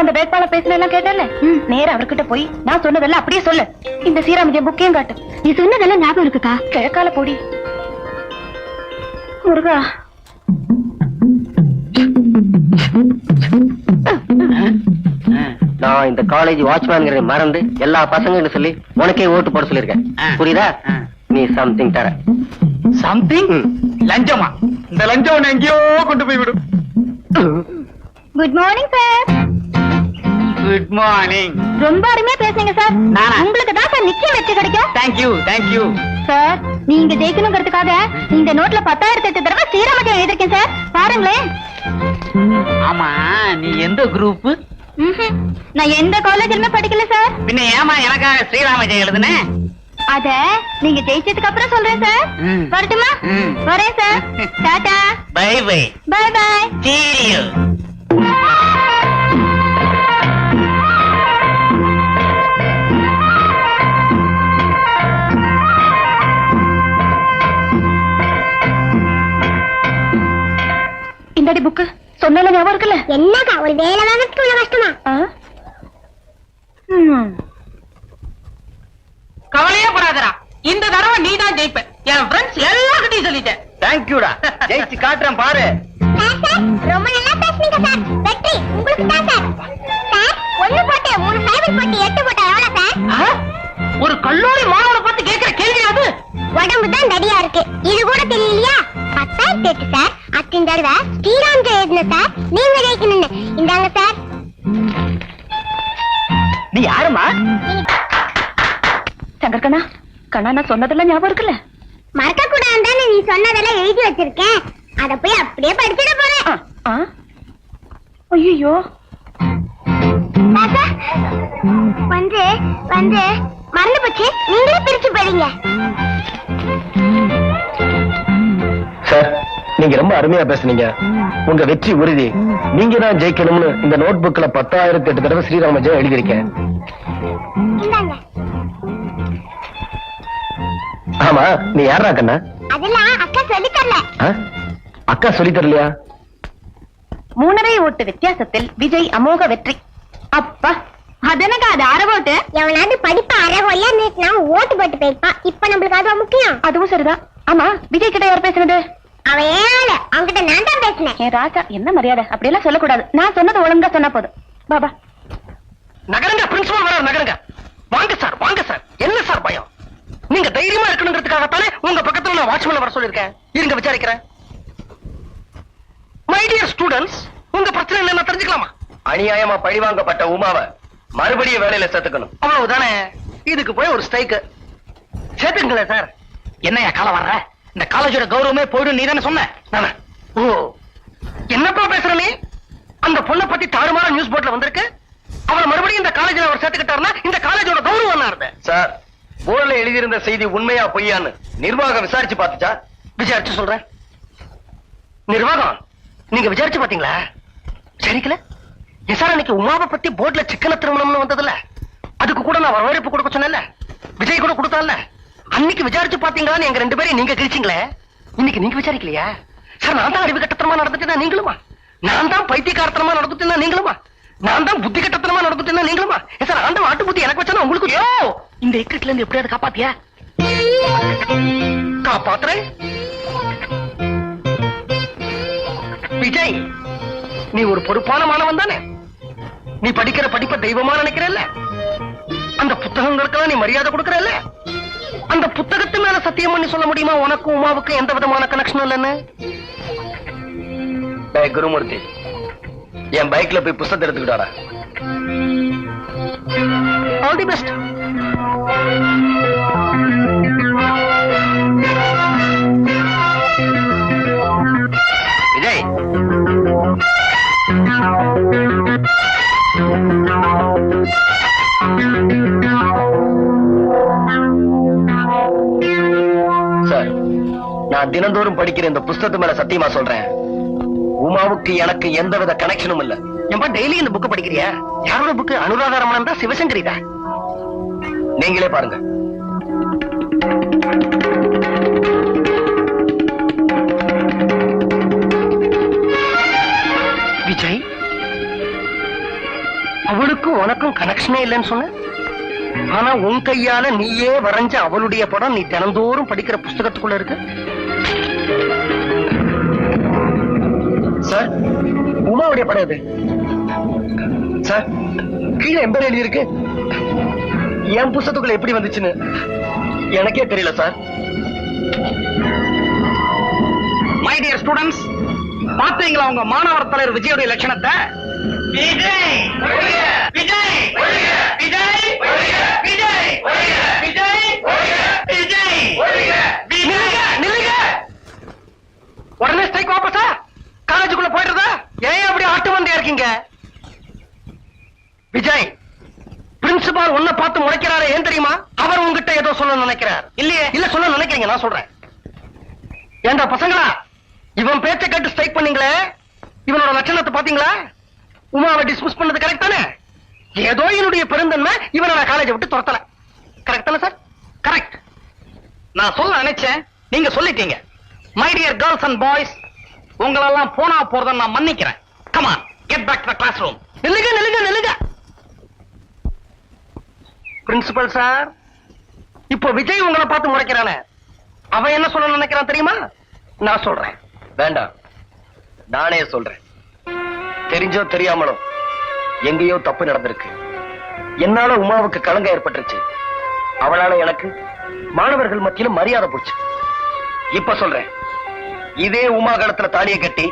அந்த வேட்பாளர் பேசினெல்லாம் கேட்டல, நேரா அவர்கிட்ட போய் நான் சொன்னதெல்லாம் அப்படியே சொல்லு. இந்த ஸ்ரீராமஜெயம் புக்கையும் காட்டு. நீ சொன்னதெல்லாம் ஞாபகம் இருக்குக்கா? கிழக்கால போடி முருகா. நான் இந்த காலேஜ் வாட்ச்மேன் மறந்து எல்லா பசங்க சொல்லி உனக்கே ஓட்டு போட சொல்லிருக்கேன். புரியுதா? நீ சம்திங் தர. சம்திங்? லஞ்சமா? இந்த லஞ்சம் எங்கேயோ கொண்டு போய் விடும். Good morning sir. Good morning. ரொம்ப அருமையா பேசுங்க சார். உங்களுக்கு தான் சார் நிச்சயம் வெற்றி கிடைக்கும். Thank you thank you sir. நீங்க ஜெயிக்கணுங்கிறதுக்காக இந்த நோட்ல 10,008 தடவை ஸ்ரீராமஜெயம் எழுதிருக்கேன் சார். பாருங்களேன். ஆமா, நீ எந்த குரூப்? நான் எந்த காலேஜ்லயுமே படிக்கல சார். பின்ன ஏமா எனக்காக ஸ்ரீராமஜெயம் எழுதுன? அத நீங்க ஜெயிச்சதுக்கு அப்புறம் சொல்றேன் சார். வரட்டுமா? வரேன் sir. Tata. Bye bye. Bye bye. See you. இந்தடி புக்கு சொன்னால ஞாபகம் இருக்குல்ல? என்னக்கா ஒரு வேலை வாங்கறதுக்கு உள்ள கஷ்டமா? கவலையே படாதடா, இந்த தடவை நீ தான் ஜெயிப்ப. என் ஃப்ரெண்ட்ஸ் எல்லார்கிட்டயும் சொல்லிட்டேன். தேங்க்யூடா. ஜெயிச்சு காட்டுறேன் பாரு. ரொம்ப நல்லா பேசுனீங்க சார். வெற்றி உங்களுக்கு தான் சார். சார் 1 போட்டு 3 சைபர் போட்டு 8 போட்டா எவ்வளவு சார்? ஒரு கல்லூரி மாணவனை பார்த்து கேட்கிற கேள்வி அது? உடம்பு தான் தடியா இருக்கு, இது கூட தெரியலையா? 10,008 சார். அத்தனை தடவை ஸ்ரீராம் ஜெயிக்கல சார். நீங்க ஜெயிக்கணும்னு. இந்தாங்க சார். நீ யாருமா? சங்கர் கண்ணா, கண்ணா நான் சொன்னதெல்லாம் ஞாபகம் இருக்குல்ல? மறக்க கூடாதுன்னு நீ சொன்னதெல்லாம் எழுதி வச்சிருக்கேன். அத போய் அப்படியே படிச்சிட போறேன். ஐயோ வந்து வந்து மறந்து போச்சு. நீங்களே பிரிச்சு படிங்க சார். நீங்க ரொம்ப அருமையா பேசுனீங்க. உங்க வெற்றி உறுதி. நீங்க தான் ஜெயிக்கணும்னு இந்த நோட் புக்ல 10,008 தடவை ஸ்ரீராமஜெயம் எழுதியிருக்கேன். இந்தாங்க. ஆமா, நீ யாரா கண்ணா? அதெல்லாம் அக்கா சொல்லி தரல. அக்கா சொல்லி தரலையா? 3.5 ஓட்டு வித்தியாசத்தில் விஜய் அமோக வெற்றி. அப்பா, அதனக்கா அது அரை ஓட்டு. எவனாவது படிப்பா அறவோல்ல நேத்து ஓட்டு போட்டு போயிருப்பான். இப்ப நம்மளுக்கு அதுவா முக்கியம்? அதுவும் சரிதான். ஆமா, விஜய் கிட்ட யார் பேசுனது? அவன் ஏழ, அவன்கிட்ட நான் தான் பேசினேன். ஏன் ராஜா, என்ன மரியாதை? அப்படியெல்லாம் சொல்லக்கூடாது. நான் சொன்னது ஒழுங்கா சொன்னா போதும். பாபா நகருங்க, பிரின்சிபல் வர நகருங்க. வாங்க சார், வாங்க சார். என்ன சார் பயம்? நீங்க தைரியமா இருக்கணுங்கிறதுக்காகத்தானே உங்க பக்கத்துல நான் வாட்ச்மேன் வர சொல்லிருக்கேன். இருங்க விசாரிக்கிறேன். மை டியர் ஸ்டூடெண்ட்ஸ், உங்க பிரச்சனை என்ன தெரிஞ்சுக்கலாமா? அநியாயமா பழிவாங்கப்பட்ட உமாவை மறுபடியும் வேலையில சேர்த்துக்கணும். அவ்வளவுதானே. இதுக்கு போய் ஒரு ஸ்ட்ரைக் சேர்த்துங்களேன் சார். என்னையா காலம் வர்ற? இந்த காலேஜோட கௌரவமே போயிடும். நீ தானே சொன்ன? ஓ, என்னப்பா பேசுற நீ? அந்த பொண்ணை பத்தி தாறுமாறா நியூஸ் போர்ட்ல வந்திருக்கு. அவளை மறுபடியும் இந்த காலேஜ்ல அவர் சேர்த்துக்கிட்டாருன்னா இந்த காலேஜோட கௌரவம் என்ன இருந்த? சார், போர்ட்ல எழுதியிருந்த செய்தி உண்மையா பொய்யான்னு நிர்வாகம் விசாரிச்சு பார்த்துச்சா? விசாரிச்சு சொல்றேன். நிர்வாகம், நீங்க விசாரிச்சு பாத்தீங்களா? சரிக்கல. சார், அன்னைக்கு உமாவை பத்தி போர்ட்ல சிக்கன திருமணம்னு வந்ததுல, அதுக்கு கூட நான் வரவேற்பு கொடுக்க சொன்னேன்ல. விஜய் கூட கொடுத்தான்ல. அன்னைக்கு விசாரிச்சு பாத்தீங்களான்னு எங்க 2 பேரையும் நீங்க கிழிச்சிங்களே. இன்னைக்கு நீங்க விசாரிக்கலையா? சார், நான் தான் அறிவு கட்டத்தனமா நடந்துட்டேன்னா நீங்களுமா? நான் தான் பைத்தியக்காரத்தனமா நடந்துட்டேன்னா நீங்களுமா? நான் தான் புத்தி கட்டத்தனமா நடந்துட்டேன்னா நீங்களுமா? சார், ஆண்டவன் ஆட்டு புத்தி எனக்கு வச்சா உங்களுக்கு இந்த இக்கட்ல இருந்து எப்படியாவது காப்பாத்தியா? காப்பாத்துறேன். விஜய், நீ ஒரு பொறுப்பான மாணவன் தானே? நீ படிக்கிற படிப்பை தெய்வமா நினைக்கிறல்ல? அந்த புத்தகங்களுக்கெல்லாம் நீ மரியாதை கொடுக்கறல்ல? அந்த புத்தகத்து மேல சத்தியம் பண்ணி சொல்ல முடியுமா உனக்கும் உமாவுக்கும் எந்த விதமான கனெக்ஷன் இல்லைன்னு? குருமூர்த்தி, என் பைக்ல போய் புத்தகத்தை எடுத்துக்கிட்டாரா? All the best. Vijay, sir, நான் தினந்தோறும் படிக்கிற இந்த புத்தகத்து மேல சத்தியமா சொல்றேன், உமாவுக்கு எனக்கு எந்தவித கனெக்ஷனும் இல்ல. ஏன்பா டெய்லி இந்த புக் படிக்கிறியா? யாரோட புக்? அனுராதா ரமணன் தான், சிவசங்கரி தான். நீங்களே பாருங்க. விஜய், அவளுக்கும் உனக்கும் கனெக்ஷனே இல்லைன்னு சொன்ன. ஆனா உன் கையால நீயே வரைஞ்ச அவளுடைய படம் நீ தினந்தோறும் படிக்கிற புஸ்தகத்துக்குள்ள இருக்கு. சார், உமாவுடைய படம் இது சார். கீழே எம்பர் எழுதி இருக்கு. என் புஸ்தகத்துக்குள்ள எப்படி வந்துச்சுன்னு எனக்கே தெரியல சார். மை டியர் ஸ்டூடெண்ட்ஸ், பாத்தீங்களா உங்க மாணவர் தலைவர் விஜயோட லட்சணத்தை? விஜய் விஜய் விஜய் விஜய் விஜய் நில்லுங்க. உடனே ஸ்ட்ரைக் வாபஸா? காலேஜுக்குள்ள போயிடுறதா? ஏன் அப்படி ஆட்டு வந்தே இருக்கீங்க? விஜய், பிரின்சிபால் உன்னை பார்த்து முறைக்கிறாரு, ஏன் தெரியுமா? அவர் உங்ககிட்ட ஏதோ சொல்ல நினைக்கிறார். இல்லையே? இல்ல சொல்ல நினைக்கிறீங்க, நான் சொல்றேன். ஏண்டா பசங்களா, இவன் பேச்ச கேட்டு ஸ்ட்ரைக் பண்ணீங்களே, இவனோட லட்சணத்தை பாத்தீங்களா? உமாவை டிஸ்மிஸ் பண்ணது கரெக்ட் தானே? ஏதோ என்னுடைய பெருந்தன்மை இவனை நான் காலேஜை விட்டு துரத்தல. கரெக்ட் தானே சார்? கரெக்ட். நான் சொல்ல நினைச்சேன், நீங்க சொல்லிட்டீங்க. My dear girls and boys, உங்களெல்லாம் போனா போறத நான் மன்னிக்கிறேன். Come on, get back to the class room. நில்லுங்க நில்லுங்க நில்லுங்க. பிரின்சிபல் சார், இப்போ விஜய் உங்களை பார்த்து முறைக்கிறானே, அவன் என்ன சொல்ல நினைக்கிறான் தெரியுமா? நான் சொல்றேன். வேண்டாம், நானே சொல்றேன். தெரிஞ்சோ தெரியாமலோ எங்கேயோ தப்பு நடந்திருக்கு. என்னால உமாவுக்கு களங்கம் ஏற்பட்டுருச்சு. அவளால எனக்கு மாணவர்கள் மத்தியில மரியாதை போச்சு. இப்ப சொல்றேன், இதே உமா காலத்துல தாலியை கட்டி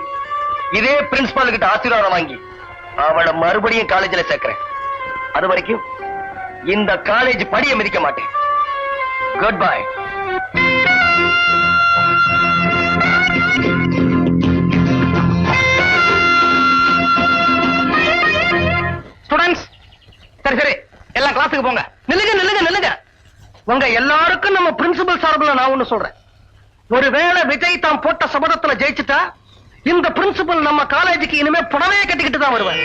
இதே பிரின்சிபால் கிட்ட ஆசீர்வாதம் வாங்கி அவளை மறுபடியும் காலேஜில் சேர்க்கிறேன். அது வரைக்கும் இந்த காலேஜ் படியை மிதிக்க மாட்டேன். Good bye. ஸ்டூடெண்ட்ஸ், சரி சரி, எல்லாம் கிளாஸுக்கு போங்க. நில்லுங்க நில்லுங்க நில்லுங்க. உங்க எல்லாருக்கும் நம்ம பிரின்சிபல் சார்பில் நான் ஒண்ணு சொல்றேன். ஒருவேளை விஜய் தான் போட்ட சபதத்துல ஜெயிச்சுட்டா இந்த பிரின்சிபல் நம்ம காலேஜுக்கு இனிமே புடவையே கட்டிக்கிட்டு தான் வருவேன்.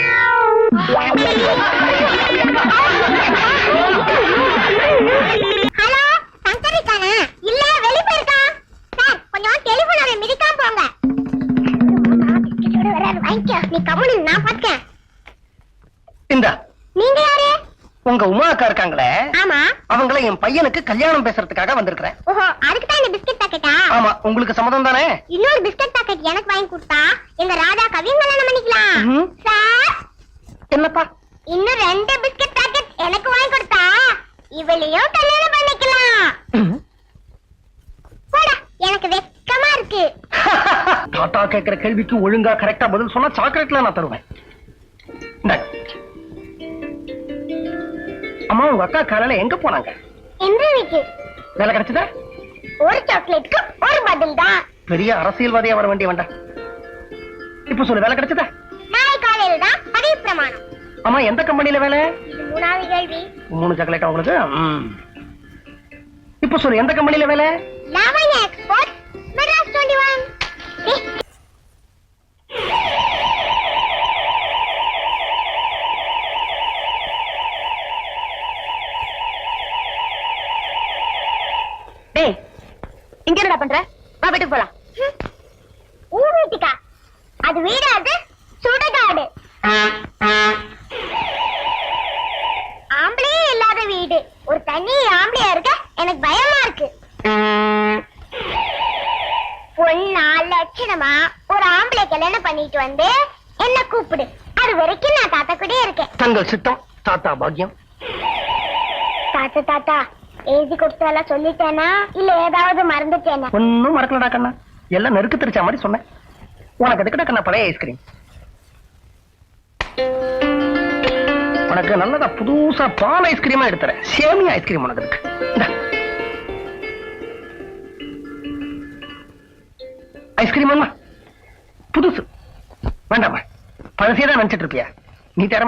ஹலோ, சங்கரிக்கானா? இல்ல, வெளிய போயிருக்கா. சார், கொஞ்சம் டெலிபோனை மிதிக்காம போங்க. வாங்கிக்க, நீ கம்முனு, நான் பாத்துக்கேன். இந்த நீங்க யாரு? உங்க உமா அக்கா இருக்காங்களே, ஆமா. அவங்கள என் பையனுக்கு கல்யாணம் பேசுறதுக்காக வந்திருக்கிறேன். ஓஹோ, அதுக்கு தான் இந்த பிஸ்கட் பாக்கெட்டா? ஆமா, உங்களுக்கு சம்மதம் தானே? இன்னொரு பிஸ்கட் பாக்கெட் எனக்கு வாங்கி கொடுத்தா எங்க ராதா கவியும் கல்யாணம் பண்ணிக்கலாம். ம்ஹும். சார், என்னப்பா? இன்னும் 2 பிஸ்கட் பாக்கெட் எனக்கு வாங்கி கொடுத்தா இவளையும் கல்யாணம் பண்ணிக்கலாம். போடா, எனக்கு வெக்கமா இருக்கு. டாட்டா கேட்கிற கேள்விக்கு ஒழுங்கா கரெக்டா பதில் சொன்னா சாக்லேட்ல நான் தருவேன். இந்தாங்க. அம்மா, உங்க அக்கா காலையில எங்க போனாங்க? இன்டர்வியூக்கு. வேலை கிடைச்சதா? ஒரு சாக்லேட்க்கு ஒரு பதில் தான். பெரிய அரசியல்வாதியா வர வேண்டிய வேண்டாம். இப்ப சொல்லு, வேலை கிடைச்சதா? நாளை காலையில தான் பதவி பிரமாணம். அம்மா, எந்த கம்பெனில வேலை? இது 3வது கேள்வி. 3 சாக்லேட் உங்களுக்கு. இப்ப சொல்லு, எந்த கம்பெனில வேலை? லாவண்யா எக்ஸ்போர்ட், மெட்ராஸ் 21. டேய், இங்க என்னடா பண்ற? வா, வீட்டுக்கு போலாம். வீட்டுக்கா? அது வீடு, அது சுடுகாடு. ஆம்பளையே இல்லாத வீடு. ஒரு தனி ஆம்பளையா இருக்க எனக்கு பயமா இருக்கு. பொண்ணா லட்சணமா ஒரு ஆம்பளை கல்யாணம் பண்ணிட்டு வந்து என்ன கூப்பிடு. அது வரைக்கும் நான் தாத்தா கூட இருக்கேன். தங்கள் சித்தம், தாத்தா பாக்கியம். தாத்தா தாத்தா எழுதி கொடுத்தால சொல்லிட்டேனா இல்ல ஏதாவது மறந்துட்டேனா? ஒன்னும் மறக்கலடா கண்ணா, எல்லாம் நெருக்கு தெரிச்ச மாதிரி சொன்னேன். உனக்கு எதுக்குடா கண்ணா பழைய ஐஸ்கிரீம்? உனக்கு நல்லதா புதுசா பால் ஐஸ்கிரீமா எடுத்துறேன். சேமியா ஐஸ்கிரீம் உனக்கு இருக்கு. ஐஸ்கிரீம் புதுசு வேண்டாமா? பழசே தான் நினைச்சிட்டு இருப்பியா? நீ தர